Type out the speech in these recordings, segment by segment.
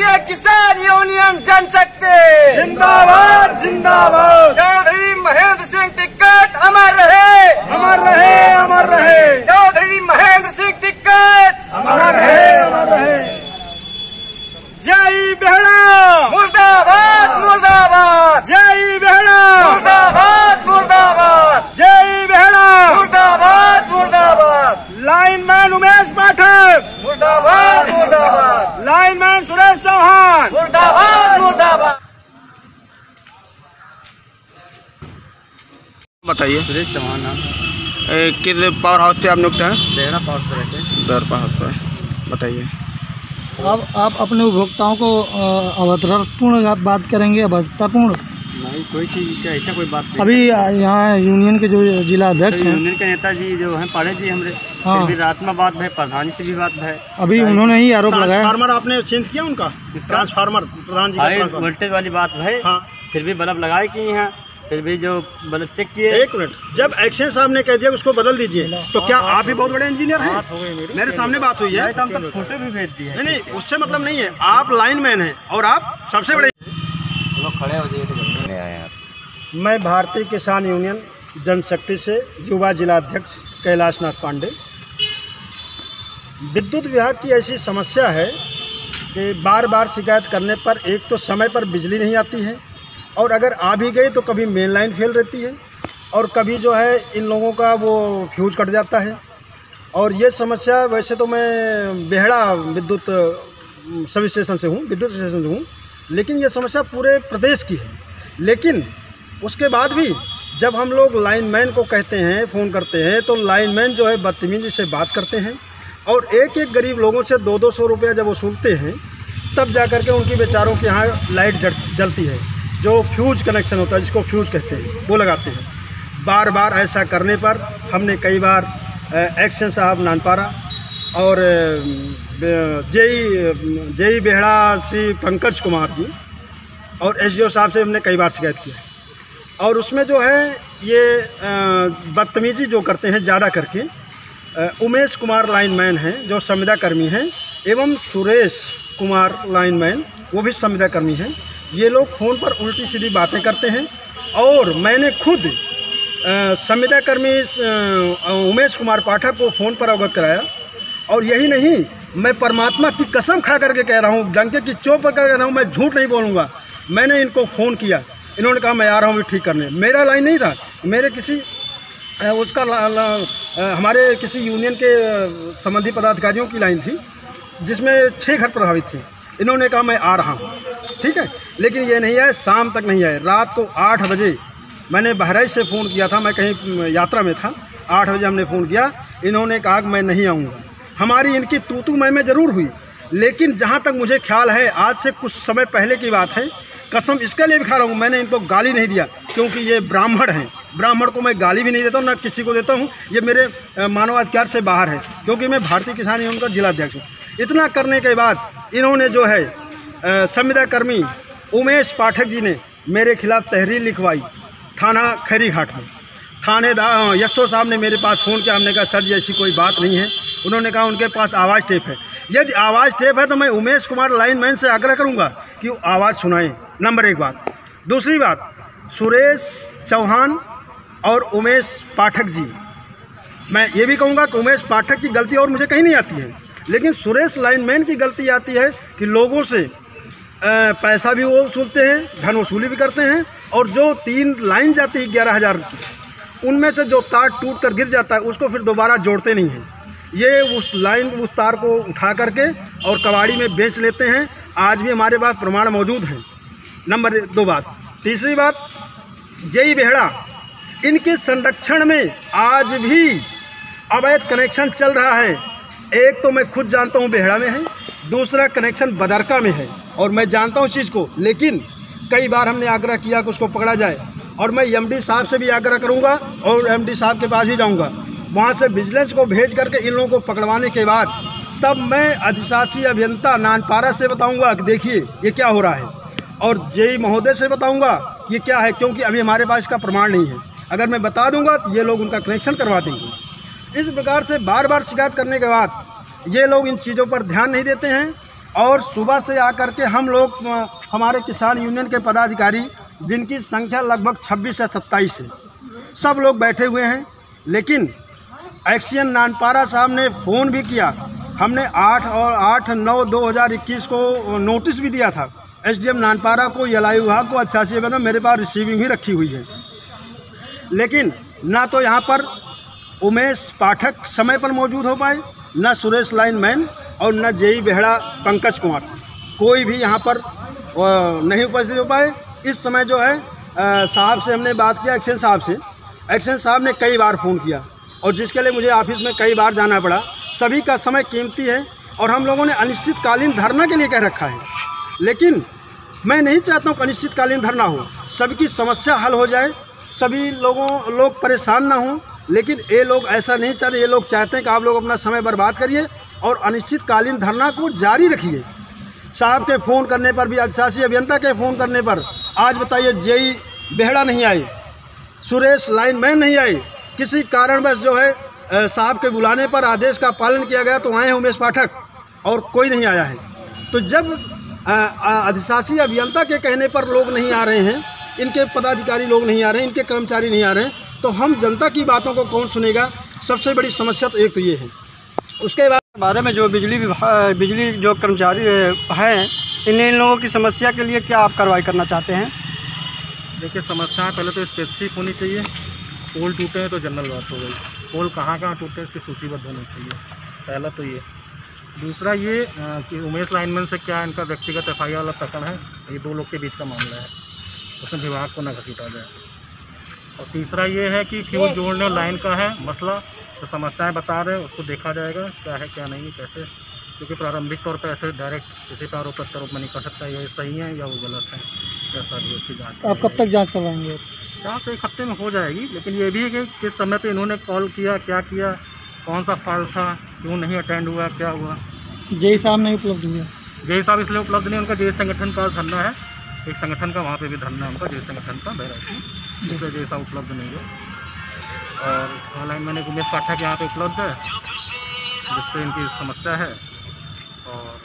भारतीय किसान यूनियन जनशक्ति जिंदाबाद जिंदाबाद। चौधरी महेंद्र सिंह टिकैत अमर रहे, अमर रहे, अमर रहे। चौधरी महेंद्र सिंह टिकैत अमर रहे, अमर रहे। जय बेहड़ा मुर्दाबाद मुर्दाबाद, जय बेहड़ा मुर्दाबाद मुर्दाबाद, जय बेहड़ा मुर्दाबाद मुर्दाबाद, लाइनमैन उमेश पाठक मुर्दाबाद मुर्दाबाद, लाइनमैन सुरेश चौहान मुर्दाबाद मुर्दाबाद। बताइए। सुरेश चौहान नाम। किस पावर हाउस से आप नियुक्त हैं? बेहड़ा पावर पर रहते हैं। दर पावर पर बताइए। अब आप अपने उपभोक्ताओं को अभद्रतापूर्ण बात करेंगे, अभद्रतापूर्ण? नहीं, कोई चीज़ का ऐसा कोई बात नहीं। अभी यहाँ यूनियन के जो जिला अध्यक्ष हैं, यूनियन के नेताजी जो हैं पाड़े जी हमारे, हाँ, फिर रात में बात है, प्रधान से भी बात है। अभी उन्होंने ही आरोप लगाया। ट्रांसफार्मर आपने चेंज किया उनका? ट्रांसफार्मर प्रधान जी का हाई ट्रांसफार्मर। वोल्टेज वाली बात है। हाँ, फिर भी बल्ब लगाए किए हैं, फिर भी जो बल्ब चेक किए। एक मिनट, जब एक्शन साहब ने कह दिया उसको बदल दीजिए, तो क्या आप ही बहुत बड़े इंजीनियर हैं? मेरे सामने बात हुई है। तो हम तक फोटो भी भेज दिए। नहीं, उससे मतलब नहीं है। आप लाइनमैन हैं और आप सबसे बड़े। लोग खड़े हो जाइए। मैं भारतीय किसान यूनियन जनशक्ति से युवा जिला अध्यक्ष कैलाश नाथ पांडे। विद्युत विभाग की ऐसी समस्या है कि बार बार शिकायत करने पर एक तो समय पर बिजली नहीं आती है, और अगर आ भी गई तो कभी मेन लाइन फेल रहती है, और कभी जो है इन लोगों का वो फ्यूज कट जाता है। और ये समस्या, वैसे तो मैं बेहड़ा विद्युत सब स्टेशन से हूँ, विद्युत स्टेशन से हूँ, लेकिन ये समस्या पूरे प्रदेश की है। लेकिन उसके बाद भी जब हम लोग लाइनमैन को कहते हैं, फ़ोन करते हैं, तो लाइनमैन जो है बदतमीजी से बात करते हैं, और एक एक गरीब लोगों से 200-200 रुपया जब वसूलते हैं, तब जा कर के उनकी बेचारों के यहाँ लाइट जलती है। जो फ्यूज कनेक्शन होता है, जिसको फ्यूज कहते हैं, वो लगाते हैं। बार बार ऐसा करने पर हमने कई बार एक्शन साहब नानपारा और जेई बेहड़ा श्री पंकज कुमार जी और एसडीओ साहब से हमने कई बार शिकायत की है। और उसमें जो है ये बदतमीज़ी जो करते हैं ज़्यादा करके, उमेश कुमार लाइनमैन हैं जो संविदा कर्मी हैं, एवं सुरेश कुमार लाइनमैन वो भी संविदा कर्मी हैं। ये लोग फ़ोन पर उल्टी सीधी बातें करते हैं, और मैंने खुद संविदा कर्मी उमेश कुमार पाठक को फ़ोन पर अवगत कराया। और यही नहीं, मैं परमात्मा की कसम खा करके कह रहा हूँ, डंके की चोट पर कह रहा हूँ, मैं झूठ नहीं बोलूँगा। मैंने इनको फ़ोन किया, इन्होंने कहा मैं आ रहा हूँ ठीक करने। मेरा लाइन नहीं था, मेरे किसी उसका हमारे किसी यूनियन के संबंधी पदाधिकारियों की लाइन थी, जिसमें 6 घर प्रभावित थे। इन्होंने कहा मैं आ रहा हूँ, ठीक है, लेकिन ये नहीं आए, शाम तक नहीं आए। रात को 8 बजे मैंने बहराइच से फ़ोन किया था, मैं कहीं यात्रा में था। 8 बजे हमने फ़ोन किया, इन्होंने कहा कि मैं नहीं आऊँगा। हमारी इनकी तू मैं ज़रूर हुई, लेकिन जहाँ तक मुझे ख्याल है, आज से कुछ समय पहले की बात है, कसम इसके लिए भी खा रहा हूँ, मैंने इनको गाली नहीं दिया, क्योंकि ये ब्राह्मण हैं। ब्राह्मण को मैं गाली भी नहीं देता हूँ, ना किसी को देता हूँ। ये मेरे मानवाधिकार से बाहर है, क्योंकि मैं भारतीय किसान यूनियन का जिला अध्यक्ष हूँ। इतना करने के बाद इन्होंने जो है संविदा कर्मी उमेश पाठक जी ने मेरे खिलाफ तहरीर लिखवाई थाना खैरी घाट में। थानेदार यशो साहब ने मेरे पास फ़ोन किया, हमने कहा सर जी ऐसी कोई बात नहीं है। उन्होंने कहा उनके पास आवाज़ टेप है। यदि आवाज़ टेप है तो मैं उमेश कुमार लाइनमैन से आग्रह करूंगा कि वो आवाज़ सुनाएं, नंबर 1 बात। दूसरी बात, सुरेश चौहान और उमेश पाठक जी, मैं ये भी कहूँगा कि उमेश पाठक की गलती और मुझे कहीं नहीं आती है, लेकिन सुरेश लाइनमैन की गलती आती है कि लोगों से पैसा भी वो वसूलते हैं, धन वसूली भी करते हैं, और जो 3 लाइन जाती है 11,000 की, उनमें से जो तार टूट कर गिर जाता है उसको फिर दोबारा जोड़ते नहीं हैं। ये उस तार को उठा करके और कबाड़ी में बेच लेते हैं। आज भी हमारे पास प्रमाण मौजूद हैं। नंबर 2 बात। तीसरी बात, जेई बेहड़ा, इनके संरक्षण में आज भी अवैध कनेक्शन चल रहा है। एक तो मैं खुद जानता हूँ बेहड़ा में है, दूसरा कनेक्शन बदरका में है, और मैं जानता हूँ इस चीज़ को, लेकिन कई बार हमने आग्रह किया कि उसको पकड़ा जाए, और मैं एमडी साहब से भी आग्रह करूँगा और एमडी साहब के पास भी जाऊँगा। वहाँ से विजिलेंस को भेज करके इन लोगों को पकड़वाने के बाद तब मैं अधिशासी अभियंता नानपारा से बताऊँगा कि देखिए ये क्या हो रहा है, और जेई महोदय से बताऊँगा ये क्या है, क्योंकि अभी हमारे पास इसका प्रमाण नहीं है। अगर मैं बता दूँगा तो ये लोग उनका कनेक्शन करवा देंगे। इस प्रकार से बार बार शिकायत करने के बाद ये लोग इन चीज़ों पर ध्यान नहीं देते हैं, और सुबह से आकर के हम लोग हमारे किसान यूनियन के पदाधिकारी, जिनकी संख्या लगभग 26 से 27 है, सब लोग बैठे हुए हैं। लेकिन एक्शन नानपारा साहब ने फ़ोन भी किया। हमने 8/9/2021 को नोटिस भी दिया था एसडीएम नानपारा को, एलआई विभाग को, अधिशासी अभियंता। मेरे पास रिसीविंग भी रखी हुई है। लेकिन ना तो यहाँ पर उमेश पाठक समय पर मौजूद हो पाए, न सुरेश लाइनमैन और न जेई बेहड़ा पंकज कुमार, कोई भी यहाँ पर नहीं उपस्थित हो पाए। इस समय जो है साहब से हमने बात किया, एक्शन साहब से। एक्शन साहब ने कई बार फ़ोन किया और जिसके लिए मुझे ऑफिस में कई बार जाना पड़ा। सभी का समय कीमती है और हम लोगों ने अनिश्चितकालीन धरना के लिए कह रखा है। लेकिन मैं नहीं चाहता हूँ कि अनिश्चितकालीन धरना हो, सबकी समस्या हल हो जाए, सभी लोग परेशान ना हों। लेकिन ये लोग ऐसा नहीं चाहते। ये लोग चाहते हैं कि आप लोग अपना समय बर्बाद करिए और अनिश्चितकालीन धरना को जारी रखिए। साहब के फ़ोन करने पर भी, अधिशासी अभियंता के फ़ोन करने पर, आज बताइए जेई बेहड़ा नहीं आए, सुरेश लाइनमैन नहीं आए, किसी कारणवश जो है साहब के बुलाने पर आदेश का पालन किया गया तो आए हैं उमेश पाठक और कोई नहीं आया है। तो जब अधिशासी अभियंता के कहने पर लोग नहीं आ रहे हैं, इनके पदाधिकारी लोग नहीं आ रहे हैं, इनके कर्मचारी नहीं आ रहे हैं, तो हम जनता की बातों को कौन सुनेगा? सबसे बड़ी समस्या तो एक तो ये है। उसके बाद बारे में जो बिजली जो कर्मचारी हैं, इन लोगों की समस्या के लिए क्या आप कार्रवाई करना चाहते हैं? देखिए, समस्याएं पहले तो स्पेसिफिक होनी चाहिए। पोल टूटे हैं तो जनरल बात हो गई, पोल कहाँ टूटे इसकी सूचीबद्ध होनी चाहिए, पहला तो ये। दूसरा ये कि उमेश लाइनमैन से क्या इनका व्यक्तिगत एफआईआर वाला प्रकरण है, ये 2 लोग के बीच का मामला है, उसमें विभाग को न घसीटा जाए। और तीसरा ये है कि फ्यूज जोड़ने और लाइन का है मसला, तो समस्याएं बता रहे हैं, उसको देखा जाएगा क्या है क्या नहीं कैसे, क्योंकि प्रारंभिक तौर पर ऐसे डायरेक्ट किसी पर आरोप प्रत्यारोप में नहीं कर सकता ये सही है या वो गलत है, जैसा भी उसकी जाँच। आप कब तक जांच करवाएंगे? जाँच तो 1 हफ्ते में हो जाएगी। लेकिन ये भी है कि किस समय पे इन्होंने कॉल किया, क्या किया, कौन सा फॉल्ट था, क्यों नहीं अटेंड हुआ, क्या हुआ। जेई साहब नहीं उपलब्ध हुए? जेई साहब इसलिए उपलब्ध नहीं, उनका जेई संगठन का धरना है, एक संगठन का वहाँ पे भी धरना है उनका, जेई संगठन का बहराइच में, जिससे जेई साहब उपलब्ध नहीं है। और ऑनलाइन मैंने उमेश पाठक यहाँ पे उपलब्ध है, जिससे इनकी समस्या है। और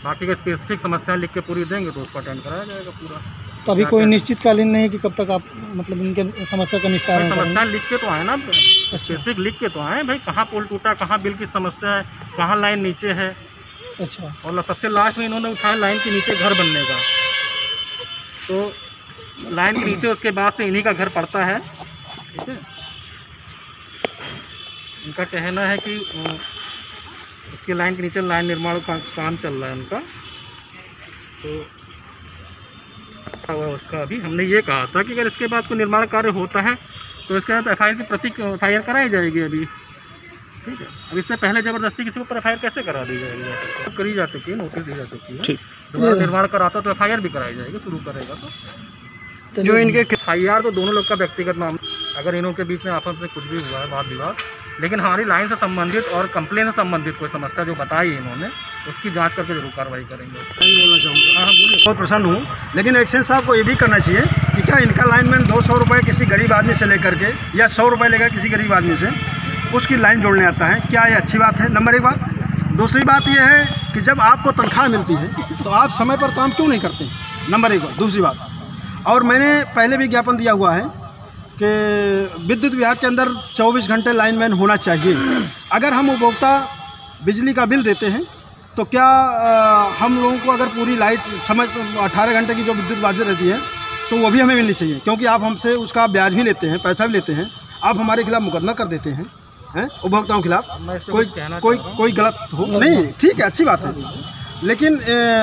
बाकी के स्पेसिफिक समस्याएं लिख के पूरी देंगे तो उसको अटेंड कराया जाएगा पूरा। तो अभी कोई निश्चितकालीन नहीं है कि कब तक आप मतलब इनके समस्या का निस्तारण करेंगे? समस्याएं लिख के तो आए ना, स्पेसिफिक लिख के तो आए भाई, कहाँ पोल टूटा, कहाँ बिल की समस्या है, कहाँ लाइन नीचे है। अच्छा। और सबसे लास्ट में इन्होंने उठाया लाइन के नीचे घर बनने का, तो लाइन के नीचे उसके बाद से इन्हीं का घर पड़ता है, ठीक है। इनका कहना है कि उसकी लाइन के नीचे लाइन निर्माण का काम चल रहा है उनका, तो उसका अभी हमने ये कहा था कि अगर इसके बाद कोई निर्माण कार्य होता है तो इसके बाद एफआईआर की एफआईआर कराई जाएगी अभी, ठीक है। अब इससे पहले ज़बरदस्ती किसी के ऊपर एफआईआर कैसे करा दी जाएगी? करी जा चुकी है, नोटिस दी जा चुकी है, दोबारा निर्माण कराता तो एफआईआर भी कराई जाएगी, शुरू करेगा तो जो इनके एफआईआर तो दोनों लोग का व्यक्तिगत मामला, अगर इनों के बीच में आपस में कुछ भी हुआ है वाद विवाद, लेकिन हमारी लाइन से संबंधित और कंप्लेन से संबंधित कोई समस्या जो बताई इन्होंने उसकी जांच करके जरूर कार्रवाई करेंगे। बोलना चाहूँगा, हाँ बोलिए। बहुत प्रसन्न हूँ, लेकिन एक्शन साहब को ये भी करना चाहिए कि क्या इनका लाइनमैन 200 रुपये किसी गरीब आदमी से लेकर के या 100 रुपये लेकर किसी गरीब आदमी से उसकी लाइन जोड़ने आता है, क्या ये अच्छी बात है? नंबर 1 बात। दूसरी बात यह है कि जब आपको तनख्वाह मिलती है तो आप समय पर काम क्यों नहीं करते? नंबर 1 बात। दूसरी बात, और मैंने पहले भी ज्ञापन दिया हुआ है कि विद्युत विभाग के अंदर 24 घंटे लाइनमैन होना चाहिए। अगर हम उपभोक्ता बिजली का बिल देते हैं तो क्या हम लोगों को अगर पूरी लाइट समय 18 घंटे की जो विद्युत बाधित रहती है तो वो भी हमें मिलनी चाहिए, क्योंकि आप हमसे उसका ब्याज भी लेते हैं, पैसा भी लेते हैं, आप हमारे खिलाफ मुकदमा कर देते हैं उपभोक्ताओं के खिलाफ। कोई गलत हो नहीं, ठीक है, अच्छी बात है, लेकिन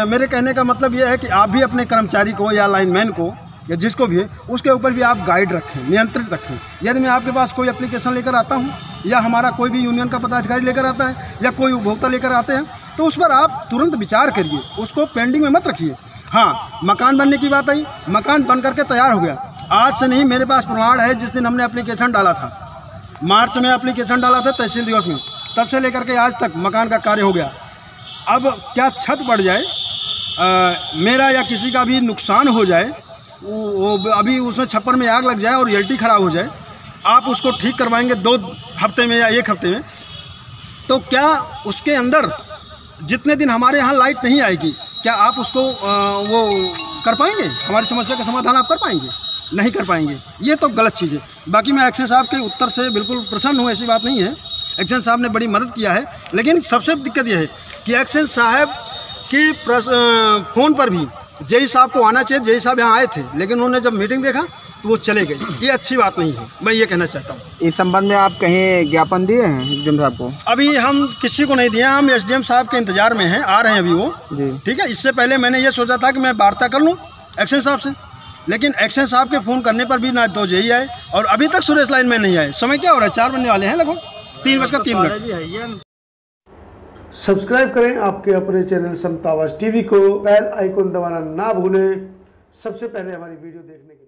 मेरे कहने का मतलब ये है कि आप भी अपने कर्मचारी को या लाइनमैन को या जिसको भी है उसके ऊपर भी आप गाइड रखें, नियंत्रित रखें। यदि मैं आपके पास कोई एप्लीकेशन लेकर आता हूँ या हमारा कोई भी यूनियन का पदाधिकारी लेकर आता है या कोई उपभोक्ता लेकर आते हैं तो उस पर आप तुरंत विचार करिए, उसको पेंडिंग में मत रखिए। हाँ, मकान बनने की बात आई, मकान बन करके तैयार हो गया, आज से नहीं, मेरे पास प्रमाण है, जिस दिन हमने एप्लीकेशन डाला था, मार्च में एप्लीकेशन डाला था तहसील दिवस में, तब से लेकर के आज तक मकान का कार्य हो गया। अब क्या छत पड़ जाए, मेरा या किसी का भी नुकसान हो जाए, वो अभी उसमें छप्पर में आग लग जाए और रियल्टी ख़राब हो जाए, आप उसको ठीक करवाएंगे 2 हफ्ते में या 1 हफ्ते में, तो क्या उसके अंदर जितने दिन हमारे यहाँ लाइट नहीं आएगी, क्या आप उसको वो कर पाएंगे? हमारी समस्या का समाधान आप कर पाएंगे? नहीं कर पाएंगे। ये तो गलत चीज़ है। बाकी मैं एक्शन साहब के उत्तर से बिल्कुल प्रसन्न हूँ, ऐसी बात नहीं है। एक्शन साहब ने बड़ी मदद किया है, लेकिन सबसे दिक्कत यह है कि एक्शन साहब की फ़ोन पर भी जेई साहब को आना चाहिए। जेई साहब यहाँ आए थे, लेकिन उन्होंने जब मीटिंग देखा तो वो चले गए। ये अच्छी बात नहीं है, मैं ये कहना चाहता हूँ। इस संबंध में आप कहीं ज्ञापन दिए हैं एसडीएम साहब को? अभी हम किसी को नहीं दिए, हम एसडीएम साहब के इंतज़ार में हैं, आ रहे हैं अभी वो जी। ठीक है। इससे पहले मैंने ये सोचा था कि मैं वार्ता कर लूँ एक्शन साहब से, लेकिन एक्शन साहब के फ़ोन करने पर भी ना तो जेई आए और अभी तक सुरेश लाइन में नहीं आए। समय क्या हो रहा है? 4 बजने वाले हैं, लगभग 3:03। सब्सक्राइब करें आपके अपने चैनल समता आवाज़ टीवी को, बेल आइकन दबाना ना भूलें सबसे पहले हमारी वीडियो देखने के लिए।